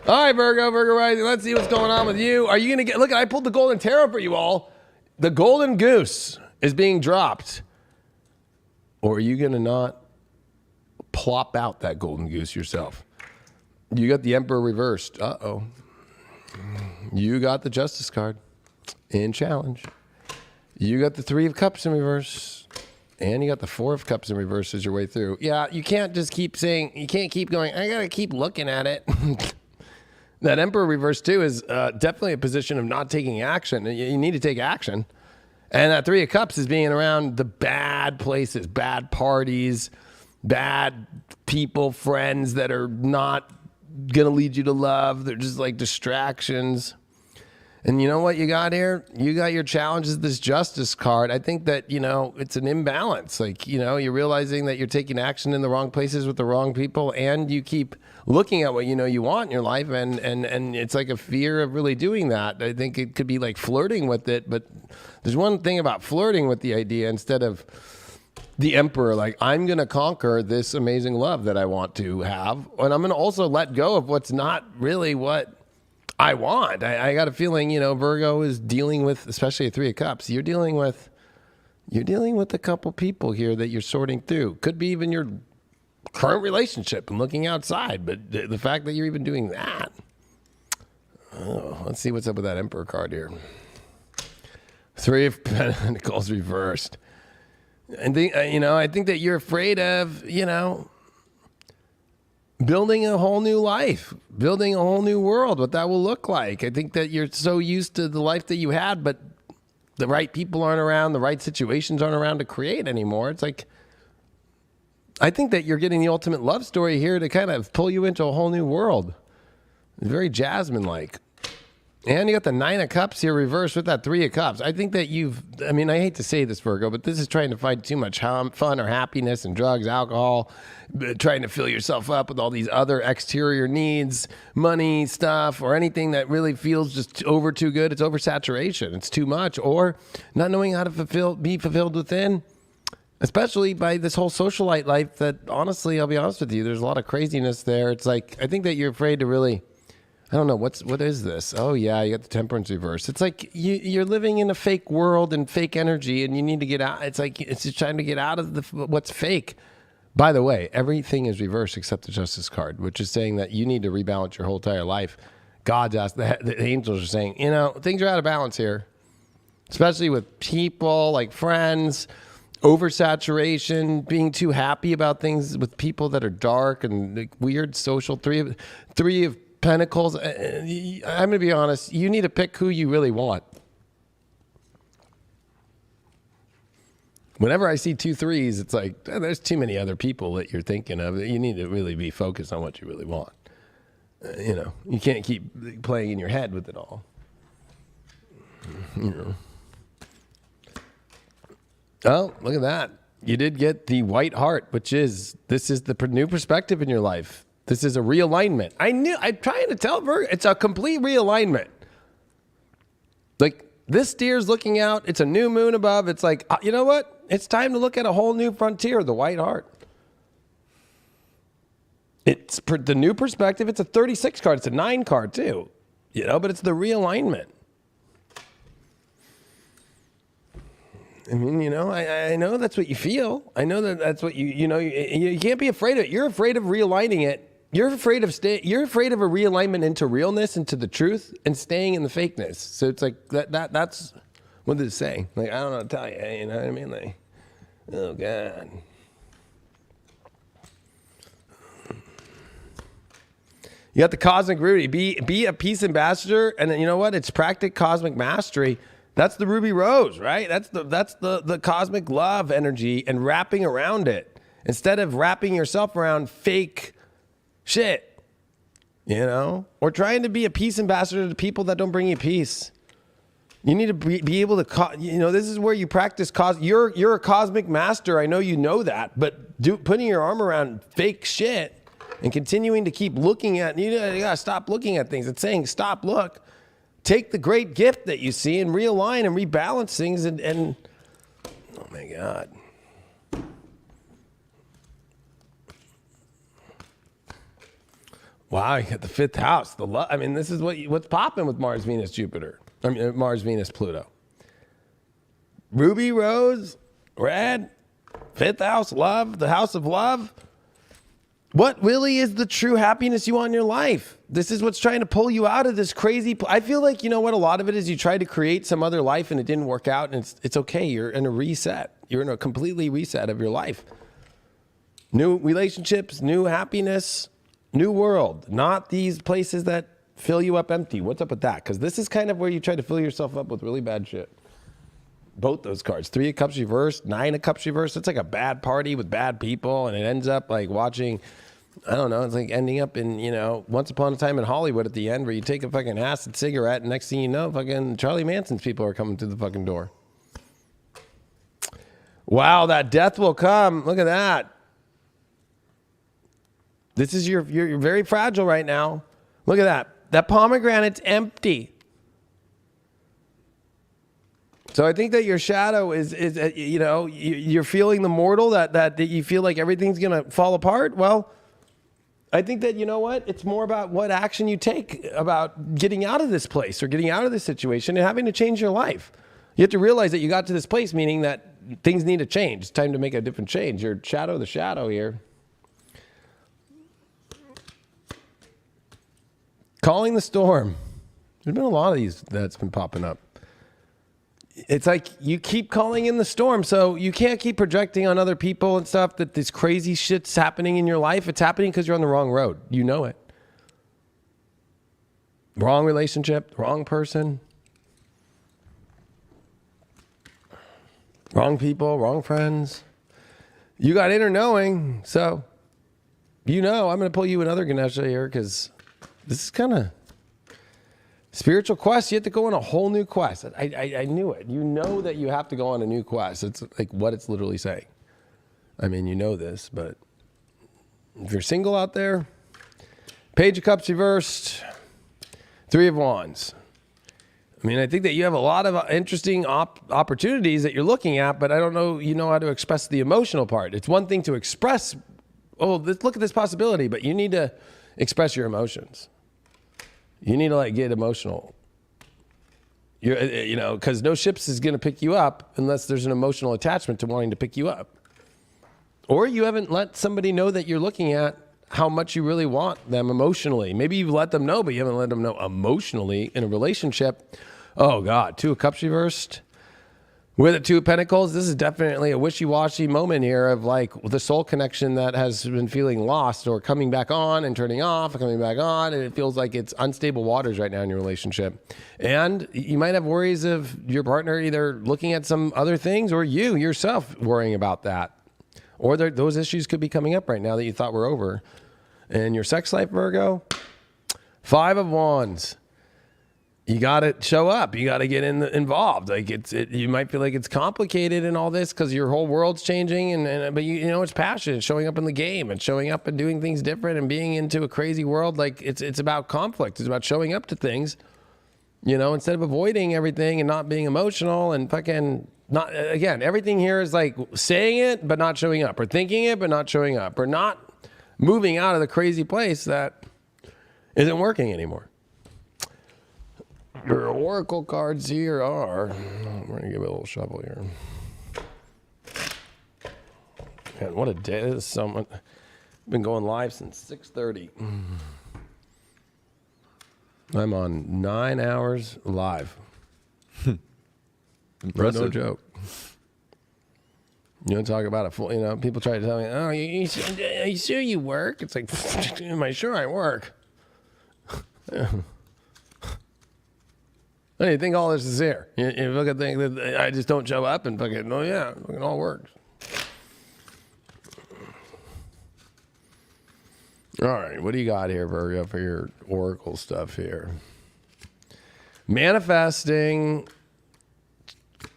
All right, Virgo rising. Let's see what's going on with you. Are you going to get, look, I pulled the golden tarot for you all. The golden goose is being dropped. Or are you going to not plop out that golden goose yourself? You got the Emperor reversed. Uh-oh. You got the Justice card in challenge. You got the Three of Cups in reverse. And you got the Four of Cups in reverse as your way through. Yeah, you can't just keep saying, you can't keep going, I got to keep looking at it. That Emperor reverse too is definitely a position of not taking action. You need to take action. And that Three of Cups is being around the bad places, bad parties, bad people, friends that are not going to lead you to love. They're just like distractions. And you know what you got here? You got your challenges, this Justice card. I think that, it's an imbalance. Like, you're realizing that you're taking action in the wrong places with the wrong people, and you keep looking at what you want in your life, and it's like a fear of really doing that. I think it could be like flirting with it, but there's one thing about flirting with the idea instead of the Emperor, like, I'm going to conquer this amazing love that I want to have, and I'm going to also let go of what's not really what I want. I got a feeling, Virgo is dealing with, especially a Three of Cups. You're dealing with a couple people here that you're sorting through. Could be even your current relationship and looking outside. But the fact that you're even doing that. Oh, let's see what's up with that Emperor card here. Three of Pentacles reversed. And I think that you're afraid of, building a whole new life, building a whole new world, what that will look like. I think that you're so used to the life that you had, but the right people aren't around, the right situations aren't around to create anymore. It's like, I think that you're getting the ultimate love story here to kind of pull you into a whole new world. It's very Jasmine-like. And you got the Nine of Cups here reversed with that Three of Cups. I think that I hate to say this, Virgo, but this is trying to find too much fun or happiness and drugs, alcohol, trying to fill yourself up with all these other exterior needs, money, stuff, or anything that really feels just too good. It's oversaturation. It's too much. Or not knowing how to be fulfilled within, especially by this whole socialite life that, honestly, I'll be honest with you, there's a lot of craziness there. It's like, I think that you're afraid to really... I don't know, what is this? Oh yeah, you got the Temperance reverse. It's like you're living in a fake world and fake energy, and you need to get out. It's like it's just trying to get out of what's fake. By the way, everything is reversed except the Justice card, which is saying that you need to rebalance your whole entire life. God's asked, the angels are saying, things are out of balance here, especially with people like friends, oversaturation, being too happy about things with people that are dark and like weird social. Three of Pentacles. I'm going to be honest. You need to pick who you really want. Whenever I see 2 threes, it's like, there's too many other people that you're thinking of. You need to really be focused on what you really want. You can't keep playing in your head with it all. Oh, look at that. You did get the White Heart, which is, this is the new perspective in your life. This is a realignment. I'm trying to tell Virgo, it's a complete realignment. Like, this deer's looking out. It's a new moon above. It's like, you know what? It's time to look at a whole new frontier, the White Heart. It's the new perspective. It's a 36 card. It's a 9 card too, but it's the realignment. I mean, I know that's what you feel. I know that's what you can't be afraid of it. You're afraid of realigning it. You're afraid of You're afraid of a realignment into realness, into the truth, and staying in the fakeness. So it's like that's what does it say? Like, I don't know what to tell you. You know what I mean? Like, oh God. You got the cosmic ruby. Be a peace ambassador, and then you know what? It's practice cosmic mastery. That's the ruby rose, right? That's the cosmic love energy and wrapping around it instead of wrapping yourself around fake shit, or trying to be a peace ambassador to people that don't bring you peace. You need to be able to, this is where you practice you're a cosmic master. I know you know that, but putting your arm around fake shit and continuing to keep looking at, you gotta stop looking at things. It's saying stop, look, take the great gift that you see and realign and rebalance things and oh my God. Wow, you got the 5th house. I mean, this is what's popping with Mars, Venus, Jupiter. I mean, Mars, Venus, Pluto. Ruby, rose, red, 5th house, love, the house of love. What really is the true happiness you want in your life? This is what's trying to pull you out of this crazy. I feel like, you know what, a lot of it is you tried to create some other life and it didn't work out, and it's okay. You're in a reset. You're in a completely reset of your life. New relationships, new happiness, new world. Not these places that fill you up empty. What's up with that? Because this is kind of where you try to fill yourself up with really bad shit. Both those cards, 3 of Cups reversed, 9 of Cups reversed. It's like a bad party with bad people, and it ends up like watching, I don't know, it's like ending up in, you know, Once Upon a Time in Hollywood at the end, where you take a fucking acid cigarette, and next thing you know, fucking Charlie Manson's people are coming through the fucking door. Wow, that death will come. Look at that. This is you're very fragile right now. Look at that. That pomegranate's empty. So I think that your shadow is you know, you're feeling the mortal, that you feel like everything's going to fall apart. Well, I think that, you know what, it's more about what action you take about getting out of this place or getting out of this situation and having to change your life. You have to realize that you got to this place, meaning that things need to change. It's time to make a different change. Your shadow, the shadow here. Calling the storm. There's been a lot of these that's been popping up. It's like you keep calling in the storm, so you can't keep projecting on other people and stuff that this crazy shit's happening in your life. It's happening because you're on the wrong road. You know it. Wrong relationship, wrong person, wrong people, wrong friends. You got inner knowing, so you know I'm going to pull you another Ganesha here because this is kind of spiritual quest. You have to go on a whole new quest. I knew it. You know that you have to go on a new quest. It's like what it's literally saying. I mean, you know this, but if you're single out there, Page of Cups reversed, 3 of Wands. I mean, I think that you have a lot of interesting opportunities that you're looking at, but I don't know, you know how to express the emotional part. It's one thing to express, oh, look at this possibility, but you need to express your emotions. You need to like get emotional. You know, because no ships is going to pick you up unless there's an emotional attachment to wanting to pick you up. Or you haven't let somebody know that you're looking at how much you really want them emotionally. Maybe you've let them know, but you haven't let them know emotionally in a relationship. Oh God, 2 of Cups reversed. With the 2 of Pentacles, this is definitely a wishy-washy moment here of like the soul connection that has been feeling lost or coming back on and turning off, coming back on, and it feels like it's unstable waters right now in your relationship. And you might have worries of your partner either looking at some other things or you yourself worrying about that. Or those issues could be coming up right now that you thought were over. And your sex life, Virgo, 5 of Wands. You got to show up. You got to get involved. Like you might feel like it's complicated and all this because your whole world's changing. But you know it's passion. It's showing up in the game and showing up and doing things different and being into a crazy world. Like it's about conflict. It's about showing up to things. You know, instead of avoiding everything and not being emotional and fucking not. Again, everything here is like saying it but not showing up, or thinking it but not showing up, or not moving out of the crazy place that isn't working anymore. Your oracle cards here are, we're going to give it a little shuffle here. Man, what a day. This is someone, been going live since 6:30. I'm on 9 hours live. No joke. You don't talk about it full, you know, people try to tell me, oh, are you sure you work? It's like, am I sure I work? Yeah. What do you think all this is here? You look at things that I just don't show up and fucking, oh yeah, it all works. All right, what do you got here, Virgo, for your oracle stuff here? Manifesting,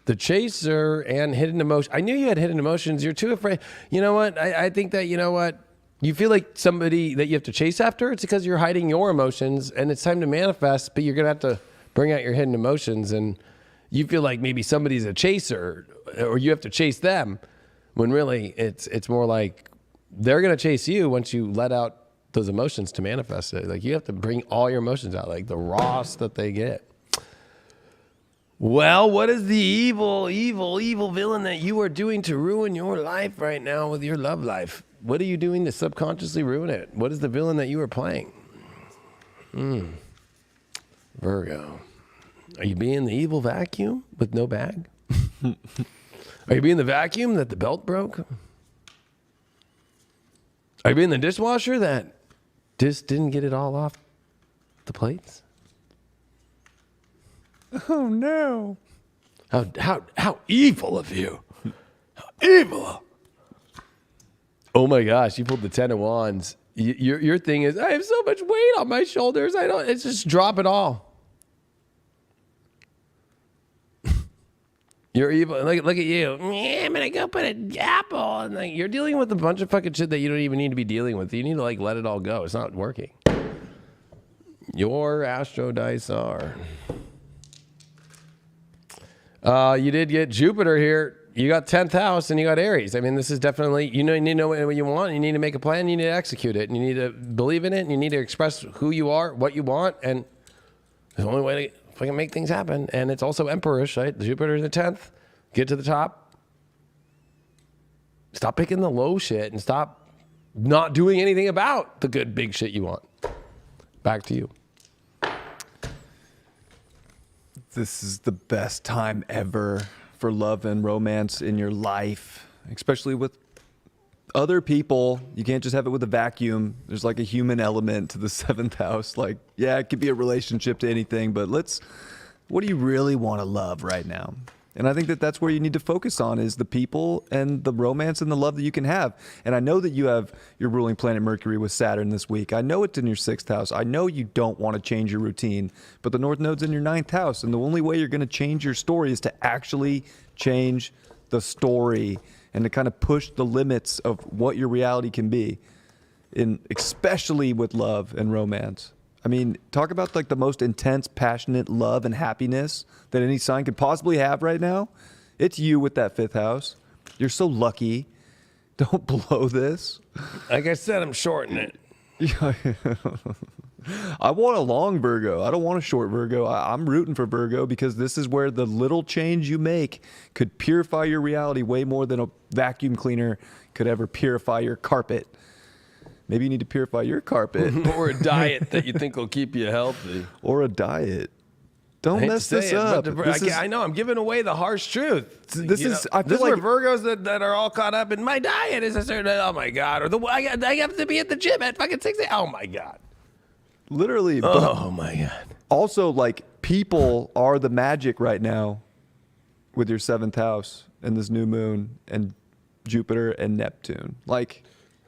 the chaser, and hidden emotion. I knew you had hidden emotions. You're too afraid. You know what? I think that, you know what? You feel like somebody that you have to chase after. It's because you're hiding your emotions, and it's time to manifest, but you're going to have to bring out your hidden emotions, and you feel like maybe somebody's a chaser or you have to chase them, when really it's more like they're going to chase you once you let out those emotions to manifest it. Like you have to bring all your emotions out, like the rawest that they get. Well, what is the evil villain that you are doing to ruin your life right now with your love life? What are you doing to subconsciously ruin it? What is the villain that you are playing? Virgo. Are you being the evil vacuum with no bag? Are you being the vacuum that the belt broke? Are you being the dishwasher that just didn't get it all off the plates? Oh no! How evil of you! How evil! Oh my gosh! You pulled the 10 of Wands. Your thing is, I have so much weight on my shoulders. It's just drop it all. You're evil. Look at you. Yeah, I'm gonna go put an apple, and like you're dealing with a bunch of fucking shit that you don't even need to be dealing with. You need to like let it all go. It's not working. Your astro dice are. You did get Jupiter here. You got 10th house and you got Aries. I mean, this is definitely, you need to know what you want. You need to make a plan. You need to execute it. And you need to believe in it. And you need to express who you are, what you want. And the only way to fucking make things happen. And it's also Emperorish, right? Jupiter in the 10th. Get to the top. Stop picking the low shit and stop not doing anything about the good big shit you want. Back to you. This is the best time ever for love and romance in your life, especially with other people. You can't just have it with a vacuum. There's like a human element to the 7th house. Like, yeah, it could be a relationship to anything, but what do you really want to love right now? And I think that that's where you need to focus on is the people and the romance and the love that you can have. And I know that you have your ruling planet Mercury with Saturn this week. I know it's in your 6th house. I know you don't want to change your routine, but the North Node's in your 9th house. And the only way you're going to change your story is to actually change the story and to kind of push the limits of what your reality can be, especially with love and romance. I mean, talk about like the most intense, passionate love and happiness that any sign could possibly have right now. It's you with that 5th house. You're so lucky. Don't blow this. Like I said, I'm shorting it. I want a long Virgo. I don't want a short Virgo. I'm rooting for Virgo because this is where the little change you make could purify your reality way more than a vacuum cleaner could ever purify your carpet. Maybe you need to purify your carpet. Or a diet that you think will keep you healthy. Or a diet. Don't mess this up. I know, I'm giving away the harsh truth. I feel like like Virgos that are all caught up in my diet is a certain, oh my God. Or I have to be at the gym at fucking 6 a.m. Oh my God. Literally. Oh my God. Also, like, people are the magic right now with your 7th house and this new moon and Jupiter and Neptune. Like,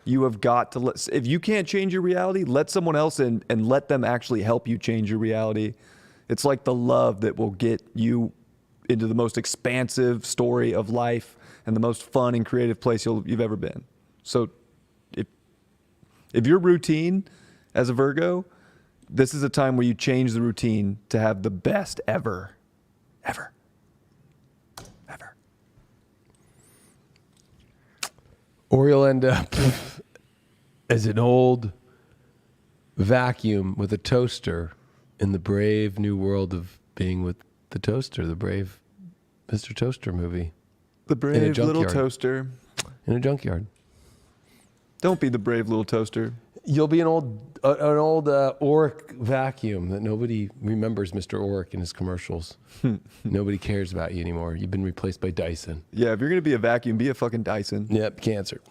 you have got to if you can't change your reality, let someone else in and let them actually help you change your reality. It's like the love that will get you into the most expansive story of life and the most fun and creative place you've ever been. So if your routine as a Virgo, this is a time where you change the routine to have the best ever. Or you'll end up as an old vacuum with a toaster in the brave new world of being with the toaster, the brave Mr. Toaster movie. The brave little toaster. In a junkyard. Don't be the brave little toaster. You'll be an old Oric vacuum that nobody remembers Mr. Oric in his commercials. Nobody cares about you anymore. You've been replaced by Dyson. Yeah, if you're going to be a vacuum, be a fucking Dyson. Yep, Cancer.